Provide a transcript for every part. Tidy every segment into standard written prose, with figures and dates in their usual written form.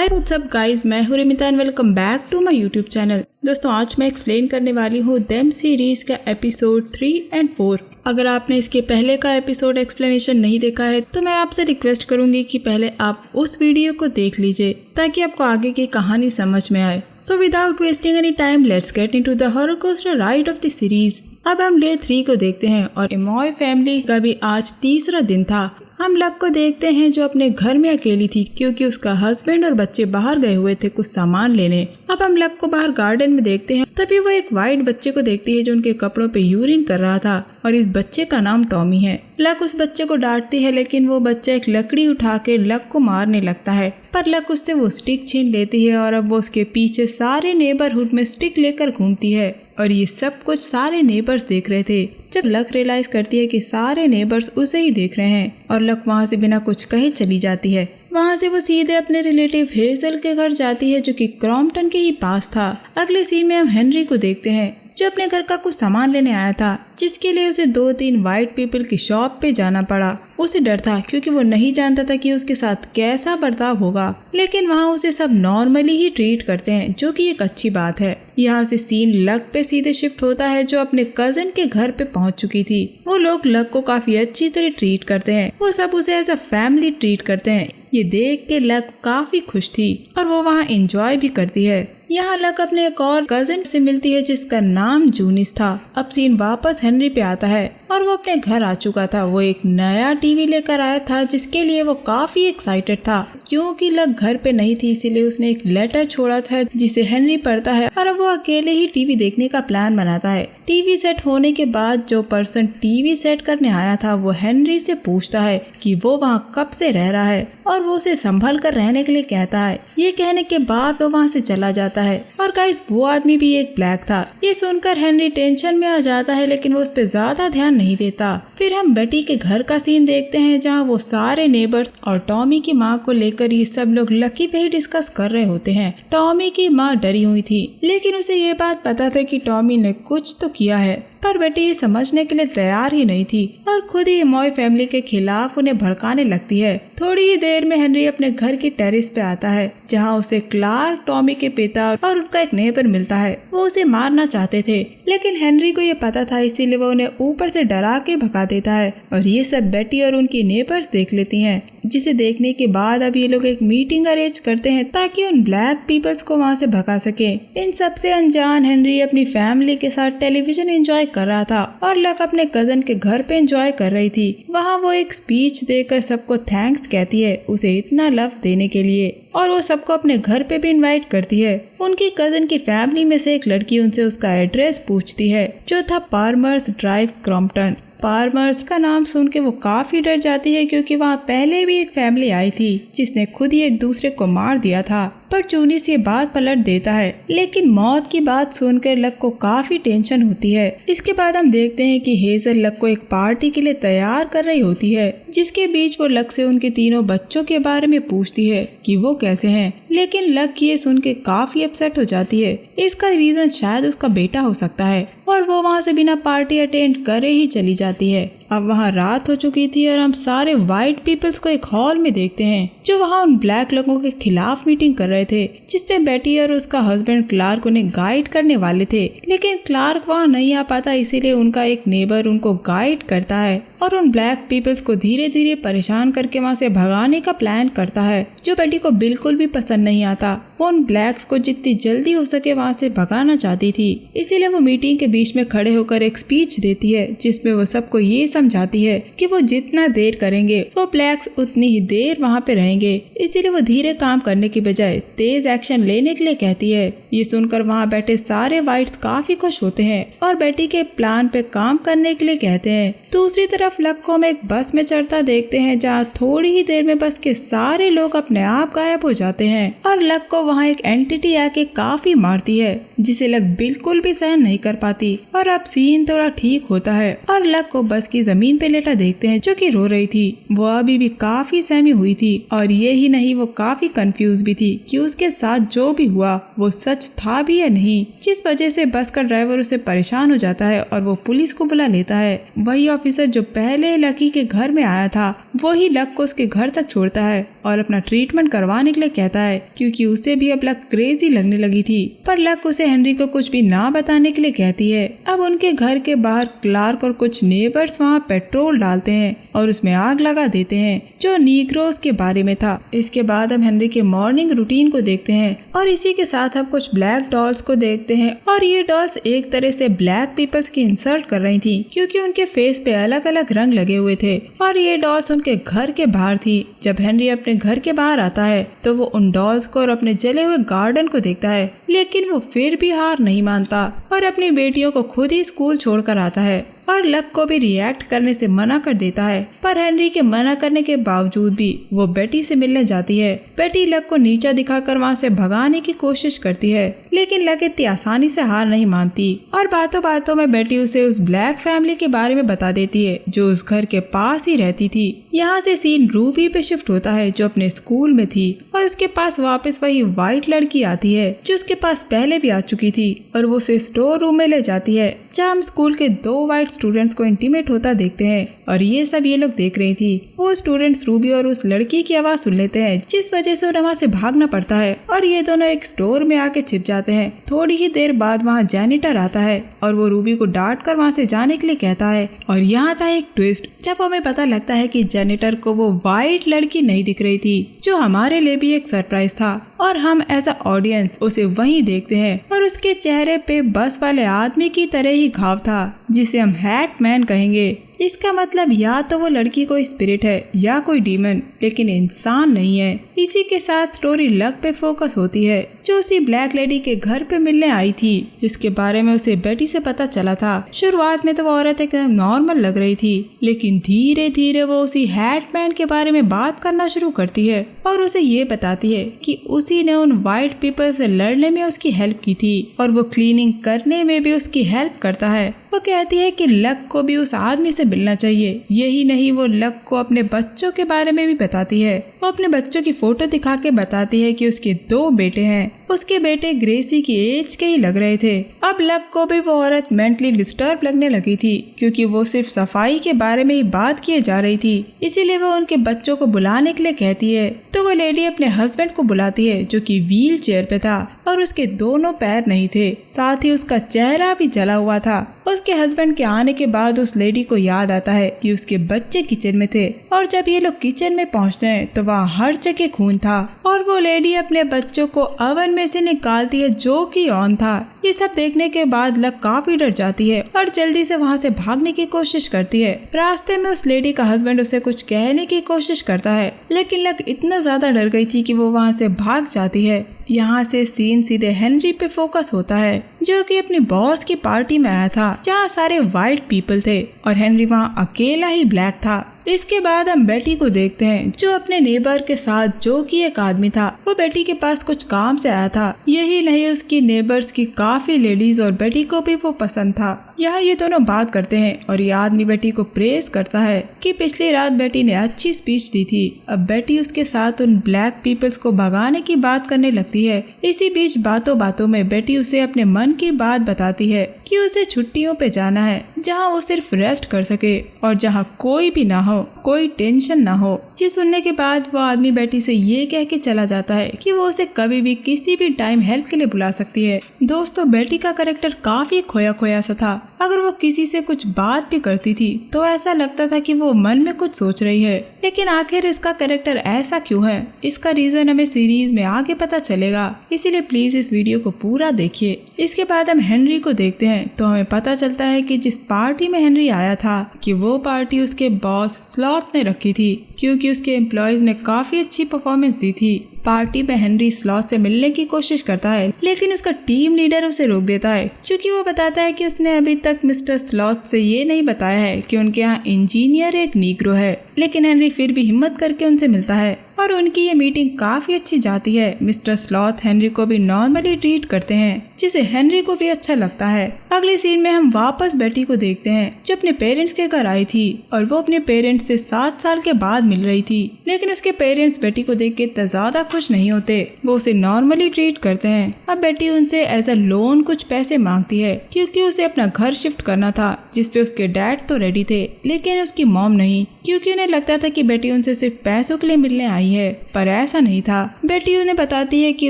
Hi what's up guys, मैं हूँ Rimita and welcome back to my YouTube channel. दोस्तों आज मैं एक्सप्लेन करने वाली हूँ देम सीरीज का एपिसोड 3 एंड 4। अगर आपने इसके पहले का एपिसोड एक्सप्लेनेशन नहीं देखा है तो मैं आपसे रिक्वेस्ट करूंगी कि पहले आप उस वीडियो को देख लीजिए ताकि आपको आगे की कहानी समझ में आए। So without wasting any time let's get into the horror coaster ride of the series. अब हम डे 3 को देखते हैं और एमॉय फैमिली का भी आज तीसरा दिन था। हम लक को देखते हैं जो अपने घर में अकेली थी क्योंकि उसका हस्बैंड और बच्चे बाहर गए हुए थे कुछ सामान लेने। अब हम लक को बाहर गार्डन में देखते हैं, तभी वो एक वाइट बच्चे को देखती है जो उनके कपड़ों पे यूरिन कर रहा था और इस बच्चे का नाम टॉमी है। लक उस बच्चे को डांटती है लेकिन वो बच्चा एक लकड़ी उठा के लक को मारने लगता है, पर लक उससे वो स्टिक छीन लेती है और अब वो उसके पीछे सारे नेबरहुड में स्टिक लेकर घूमती है और ये सब कुछ सारे नेबर्स देख रहे थे। जब लक रियलाइज करती है कि सारे नेबर्स उसे ही देख रहे हैं और लक वहाँ से बिना कुछ कहे चली जाती है। वहाँ से वो सीधे अपने रिलेटिव हेजल के घर जाती है जो कि क्रॉम्पटन के ही पास था। अगले सीन में हम हेनरी को देखते हैं जो अपने घर का कुछ सामान लेने आया था जिसके लिए उसे 2-3 वाइट पीपल की शॉप पे जाना पड़ा। उसे डर था क्योंकि वो नहीं जानता था कि उसके साथ कैसा बर्ताव होगा, लेकिन वहाँ उसे सब नॉर्मली ही ट्रीट करते हैं जो कि एक अच्छी बात है। यहाँ से सीन लक पे सीधे शिफ्ट होता है जो अपने कजन के घर पे पहुँच चुकी थी। वो लोग लक को काफी अच्छी तरह ट्रीट करते हैं, वो सब उसे एज अ फैमिली ट्रीट करते हैं। ये देख के लक काफी खुश थी और वो वहाँ एंजॉय भी करती है। यहाँ लक अपने एक और कजिन से मिलती है जिसका नाम जूनिस था। अब सीन वापस हेनरी पे आता है और वो अपने घर आ चुका था। वो एक नया टीवी लेकर आया था जिसके लिए वो काफी एक्साइटेड था। क्योंकि लक घर पे नहीं थी इसीलिए उसने एक लेटर छोड़ा था जिसे हेनरी पढ़ता है और अब वो अकेले ही टीवी देखने का प्लान बनाता है। टीवी सेट होने के बाद जो पर्सन टीवी सेट करने आया था वो हेनरी से पूछता है कि वो वहाँ कब से रह रहा है और वो उसे संभल कर रहने के लिए कहता है। ये कहने के बाद वो वहाँ से चला जाता है और गाइस वो आदमी भी एक ब्लैक था। ये सुनकर हेनरी टेंशन में आ जाता है लेकिन वो उस पर ज्यादा ध्यान नहीं देता। फिर हम बेटी के घर का सीन देखते हैं जहाँ वो सारे नेबर्स और टॉमी की माँ को लेकर ये सब लोग लकी पे ही डिस्कस कर रहे होते हैं। टॉमी की माँ डरी हुई थी लेकिन उसे ये बात पता था कि टॉमी ने कुछ तो किया है, पर बेटी ये समझने के लिए तैयार ही नहीं थी और खुद ही एमॉय फैमिली के खिलाफ उन्हें भड़काने लगती है। थोड़ी ही देर में हेनरी अपने घर की टेरेस पे आता है जहाँ उसे क्लार्क, टॉमी के पिता और उनका एक नेबर मिलता है। वो उसे मारना चाहते थे लेकिन हेनरी को ये पता था इसीलिए वो उन्हें ऊपर से डरा के भगा देता है और ये सब बेटी और उनकी नेबर्स देख लेती हैं, जिसे देखने के बाद अब ये लोग एक मीटिंग अरेंज करते हैं ताकि उन ब्लैक पीपल्स को वहाँ से भगा सके। इन सबसे अनजान हेनरी अपनी फैमिली के साथ टेलीविजन एंजॉय कर रहा था और लक अपने कजन के घर पे एंजॉय कर रही थी। वहाँ वो एक स्पीच देकर सबको थैंक्स कहती है उसे इतना लव देने के लिए और वो सबको अपने घर पे भी इनवाइट करती है। उनकी कजन की फैमिली में से एक लड़की उनसे उसका एड्रेस पूछती है जो था पार्मर्स ड्राइव, क्रॉम्पटन। पार्मर्स का नाम सुन के वो काफी डर जाती है क्योंकि वहाँ पहले भी एक फैमिली आई थी जिसने खुद ही एक दूसरे को मार दिया था, पर जूनिस ये बात पलट देता है। लेकिन मौत की बात सुनकर लक को काफी टेंशन होती है। इसके बाद हम देखते हैं कि हेजल लक को एक पार्टी के लिए तैयार कर रही होती है जिसके बीच वो लक से उनके तीनों बच्चों के बारे में पूछती है कि वो कैसे हैं, लेकिन लक ये सुन के काफी अपसेट हो जाती है। इसका रीजन शायद उसका बेटा हो सकता है और वो वहाँ से बिना पार्टी अटेंड करे ही चली जाती है। अब वहाँ रात हो चुकी थी और हम सारे वाइट पीपल्स को एक हॉल में देखते हैं जो वहाँ उन ब्लैक लोगों के खिलाफ मीटिंग कर रहे थे जिसपे बेटी और उसका हस्बैंड क्लार्क उन्हें गाइड करने वाले थे, लेकिन क्लार्क वहाँ नहीं आ पाता इसीलिए उनका एक नेबर उनको गाइड करता है और उन ब्लैक पीपल्स को धीरे धीरे परेशान करके वहाँ से भगाने का प्लान करता है जो बेटी को बिल्कुल भी पसंद नहीं आता। वो उन ब्लैक्स को जितनी जल्दी हो सके वहाँ से भगाना चाहती थी, इसीलिए वो मीटिंग के बीच में खड़े होकर एक स्पीच देती है जिसमें वो सबको ये समझाती है कि वो जितना देर करेंगे वो ब्लैक्स उतनी ही देर वहाँ पे रहेंगे। इसीलिए वो धीरे काम करने की बजाय तेज एक्शन लेने के लिए कहती है। ये सुनकर वहाँ बैठे सारे वाइट्स काफी खुश होते हैं और बेटी के प्लान पे काम करने के लिए कहते हैं। दूसरी तरफ लक को हम एक बस में चढ़ता देखते हैं जहाँ थोड़ी ही देर में बस के सारे लोग अपने आप गायब हो जाते हैं और लक को वहाँ एक एंटिटी आके काफी मारती है जिसे लक बिल्कुल भी सहन नहीं कर पाती। और अब सीन थोड़ा ठीक होता है और लक को बस की जमीन पे लेटा देखते हैं जो कि रो रही थी। वो अभी भी काफी सहमी हुई थी और ये ही नहीं वो काफी कंफ्यूज भी थी कि उसके साथ जो भी हुआ वो सच था भी या नहीं, जिस वजह से बस का ड्राइवर उसे परेशान हो जाता है और वो पुलिस को बुला लेता है। वही ऑफिसर जो पहले लकी के घर में आया था वही लक को उसके घर तक छोड़ता है और अपना ट्रीटमेंट करवाने के लिए कहता है, क्योंकि उसे भी अब लक क्रेजी लगने लगी थी। पर लक उसे हेनरी को कुछ भी ना बताने के लिए कहती है। अब उनके घर के बाहर क्लार्क और कुछ नेबर्स वहाँ पेट्रोल डालते हैं और उसमें आग लगा देते हैं, जो नीग्रोस के बारे में था। इसके बाद हम हेनरी के मॉर्निंग रूटीन को देखते हैं और इसी के साथ हम कुछ ब्लैक डॉल्स को देखते हैं। और ये डॉल्स एक तरह से ब्लैक पीपल्स की इंसल्ट कर रही थी, क्योंकि उनके फेस पे अलग अलग रंग लगे हुए थे। और ये डॉल्स उनके घर के बाहर थी। जब हेनरी अपने घर के बाहर आता है तो वो उन डॉल्स को और अपने जले हुए गार्डन को देखता है, लेकिन वो फिर भी हार नहीं मानता और अपनी बेटियों को खुद ही स्कूल छोड़कर आता है और लक को भी रिएक्ट करने से मना कर देता है। पर हेनरी के मना करने के बावजूद भी वो बेटी से मिलने जाती है। बेटी लक को नीचा दिखाकर वहाँ से भगाने की कोशिश करती है, लेकिन लक इतनी आसानी से हार नहीं मानती और बातों बातों में बेटी उसे उस ब्लैक फैमिली के बारे में बता देती है जो उस घर के पास ही रहती थी। यहाँ से सीन रूबी पे शिफ्ट होता है, जो अपने स्कूल में थी और उसके पास वापस वही व्हाइट लड़की आती है जो उसके पास पहले भी आ चुकी थी और वो उसे स्टोर रूम में ले जाती है, जहाँ हम स्कूल के 2 व्हाइट स्टूडेंट्स को इंटीमेट होता देखते हैं। और ये सब ये लोग देख रही थी। वो स्टूडेंट्स रूबी और उस लड़की की आवाज सुन लेते हैं, जिस वजह से उन्हें वहाँ से भागना पड़ता है और ये दोनों एक स्टोर में आके छिप जाते हैं। थोड़ी ही देर बाद वहाँ जेनिटर आता है और वो रूबी को डांट कर वहाँ से जाने के लिए कहता है। और यहाँ था एक ट्विस्ट, जब हमें पता लगता है कि जेनिटर को वो व्हाइट लड़की नहीं दिख रही थी, जो हमारे लिए भी एक सरप्राइज था और हम एज अ ऑडियंस उसे वहीं देखते हैं और उसके चेहरे पे बस वाले आदमी की तरह ही घाव था, जिसे हम हैट मैन कहेंगे। इसका मतलब या तो वो लड़की कोई स्पिरिट है या कोई डीमन, लेकिन इंसान नहीं है। इसी के साथ स्टोरी लक पे फोकस होती है, जो उसी ब्लैक लेडी के घर पे मिलने आई थी, जिसके बारे में उसे बेटी से पता चला था। शुरुआत में तो वो औरत एकदम नॉर्मल लग रही थी, लेकिन धीरे धीरे वो उसी हैटमैन के बारे में बात करना शुरू करती है और उसे ये बताती है कि उसी ने उन व्हाइट पीपल से लड़ने में उसकी हेल्प की थी और वो क्लीनिंग करने में भी उसकी हेल्प करता है। वो कहती है कि लक को भी उस आदमी से मिलना चाहिए। यही नहीं, वो लक को अपने बच्चों के बारे में भी बताती है। वो अपने बच्चों की फोटो दिखा के बताती है कि उसके 2 बेटे हैं। उसके बेटे ग्रेसी की एज के ही लग रहे थे। अब लक को भी वो औरत मेंटली डिस्टर्ब लगने लगी थी, क्योंकि वो सिर्फ सफाई के बारे में ही बात किए जा रही थी। इसीलिए वो उनके बच्चों को बुलाने के लिए कहती है। तो वो लेडी अपने हस्बैंड को बुलाती है, जो कि व्हील चेयर पे था और उसके दोनों पैर नहीं थे, साथ ही उसका चेहरा भी जला हुआ था। उसके हस्बैंड के आने के बाद उस लेडी को याद आता है कि उसके बच्चे किचन में थे और जब ये लोग किचन में पहुंचते हैं तो वहाँ हर जगह खून था और वो लेडी अपने बच्चों को ओवन में से निकालती है, जो कि ऑन था। ये सब देखने के बाद लक काफी डर जाती है और जल्दी से वहाँ से भागने की कोशिश करती है। रास्ते में उस लेडी का हस्बैंड उसे कुछ कहने की कोशिश करता है, लेकिन लक इतना ज्यादा डर गई थी कि वो वहाँ से भाग जाती है। यहाँ से सीन सीधे हेनरी पे फोकस होता है, जो कि अपनी बॉस की पार्टी में आया था, जहाँ सारे व्हाइट पीपल थे और हेनरी वहाँ अकेला ही ब्लैक था। इसके बाद हम बेटी को देखते हैं, जो अपने नेबर के साथ, जो कि एक आदमी था। वो बेटी के पास कुछ काम से आया था। यही नहीं, उसकी नेबर्स की काफी लेडीज और बेटी को भी वो पसंद था। यहाँ ये दोनों बात करते हैं और ये आदमी बेटी को प्रेज करता है कि पिछली रात बेटी ने अच्छी स्पीच दी थी। अब बेटी उसके साथ उन ब्लैक पीपल्स को भगाने की बात करने लगती है। इसी बीच बातों बातों में बेटी उसे अपने मन की बात बताती है कि उसे छुट्टियों पे जाना है, जहाँ वो सिर्फ रेस्ट कर सके और जहाँ कोई भी ना हो, कोई टेंशन ना हो। ये सुनने के बाद वो आदमी बेटी से ये कह के चला जाता है कि वो उसे कभी भी किसी भी टाइम हेल्प के लिए बुला सकती है। दोस्तों, बेटी का कैरेक्टर काफी खोया खोया सा था। अगर वो किसी से कुछ बात भी करती थी तो ऐसा लगता था कि वो मन में कुछ सोच रही है, लेकिन आखिर इसका कैरेक्टर ऐसा क्यों है, इसका रीजन हमें सीरीज में आगे पता चलेगा। इसीलिए प्लीज इस वीडियो को पूरा देखिए। इसके बाद हम हेनरी को देखते हैं तो हमें पता चलता है कि जिस पार्टी में हेनरी आया था कि वो पार्टी उसके बॉस स्लॉथ ने रखी थी, क्योंकि उसके एम्प्लॉयज ने काफी अच्छी परफॉर्मेंस दी थी। पार्टी में हेनरी स्लॉथ से मिलने की कोशिश करता है, लेकिन उसका टीम लीडर उसे रोक देता है, क्योंकि वो बताता है कि उसने अभी तक मिस्टर स्लॉथ से ये नहीं बताया है कि उनके यहाँ इंजीनियर एक नीग्रो है। लेकिन हेनरी फिर भी हिम्मत करके उनसे मिलता है और उनकी ये मीटिंग काफी अच्छी जाती है। मिस्टर स्लॉथ हेनरी को भी नॉर्मली ट्रीट करते हैं, जिसे हेनरी को भी अच्छा लगता है। अगले सीन में हम वापस बेटी को देखते हैं, जो अपने पेरेंट्स के घर आई थी और वो अपने पेरेंट्स से 7 साल के बाद मिल रही थी। लेकिन उसके पेरेंट्स बेटी को देख के इतना ज्यादा खुश नहीं होते, वो उसे नॉर्मली ट्रीट करते हैं। अब बेटी उनसे एज अ लोन कुछ पैसे मांगती है, क्योंकि उसे अपना घर शिफ्ट करना था, जिसपे उसके डैड तो रेडी थे लेकिन उसकी मॉम नहीं, क्योंकि उन्हें लगता था कि बेटी उनसे सिर्फ पैसों के लिए मिलने आई है, पर ऐसा नहीं था। बेटी उन्हें बताती है कि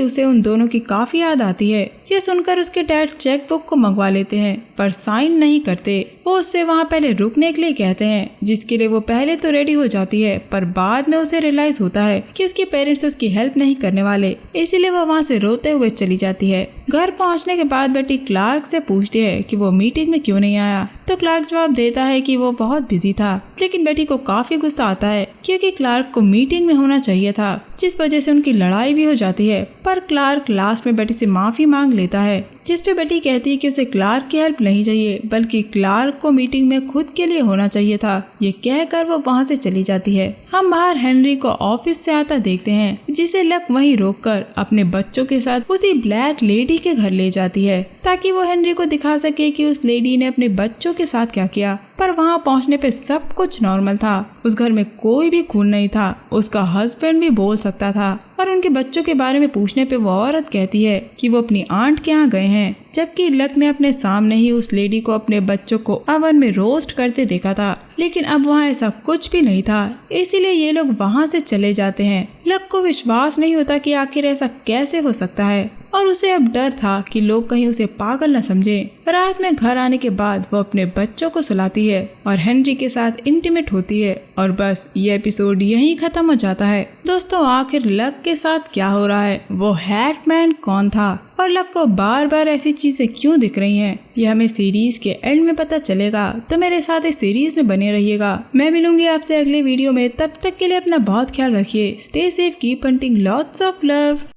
उसे उन दोनों की काफी याद आती है। ये सुनकर उसके डैड चेक बुक को मंगवा लेते हैं पर साइन नहीं करते। वो उससे वहाँ पहले रुकने के लिए कहते हैं, जिसके लिए वो पहले तो रेडी हो जाती है, पर बाद में उसे रियलाइज होता है कि उसके पेरेंट्स उसकी हेल्प नहीं करने वाले, इसीलिए वो वहाँ से रोते हुए चली जाती है। घर पहुँचने के बाद बेटी क्लार्क से पूछती है कि वो मीटिंग में क्यों नहीं आया, तो क्लार्क जवाब देता है कि वो बहुत बिजी था। लेकिन बेटी को काफी गुस्सा आता है क्योंकि क्लार्क को मीटिंग में होना चाहिए था, जिस वजह से उनकी लड़ाई भी हो जाती है। पर क्लार्क लास्ट में बेटी से माफी मांग लेता है, जिस पे बेटी कहती है कि उसे क्लार्क की हेल्प नहीं चाहिए, बल्कि क्लार्क को मीटिंग में खुद के लिए होना चाहिए था। ये कहकर वो वहाँ से चली जाती है। हम बाहर हेनरी को ऑफिस से आता देखते हैं, जिसे लक वहीं रोककर अपने बच्चों के साथ उसी ब्लैक लेडी के घर ले जाती है, ताकि वो हेनरी को दिखा सके कि उस लेडी ने अपने बच्चों के साथ क्या किया। पर वहाँ पहुँचने पे सब कुछ नॉर्मल था। उस घर में कोई भी खून नहीं था। उसका हस्बैंड भी बोल सकता था। और उनके बच्चों के बारे में पूछने पे वो औरत कहती है कि वो अपनी आंट के यहाँ गए हैं, जबकि लक ने अपने सामने ही उस लेडी को अपने बच्चों को ओवन में रोस्ट करते देखा था। लेकिन अब वहाँ ऐसा कुछ भी नहीं था, इसीलिए ये लोग वहाँ से चले जाते हैं। लक को विश्वास नहीं होता कि आखिर ऐसा कैसे हो सकता है, और उसे अब डर था कि लोग कहीं उसे पागल न समझे। रात में घर आने के बाद वो अपने बच्चों को सुलाती है और हेनरी के साथ इंटीमेट होती है, और बस ये एपिसोड यहीं खत्म हो जाता है। दोस्तों, आखिर लक के साथ क्या हो रहा है, वो हैटमैन कौन था, और लक को बार बार ऐसी चीजें क्यों दिख रही हैं, ये हमें सीरीज के एंड में पता चलेगा। तो मेरे साथ इस सीरीज में बने रहिएगा। मैं मिलूंगी आपसे अगले वीडियो में। तब तक के लिए अपना बहुत ख्याल रखिए। Stay safe, keep hunting, lots of love.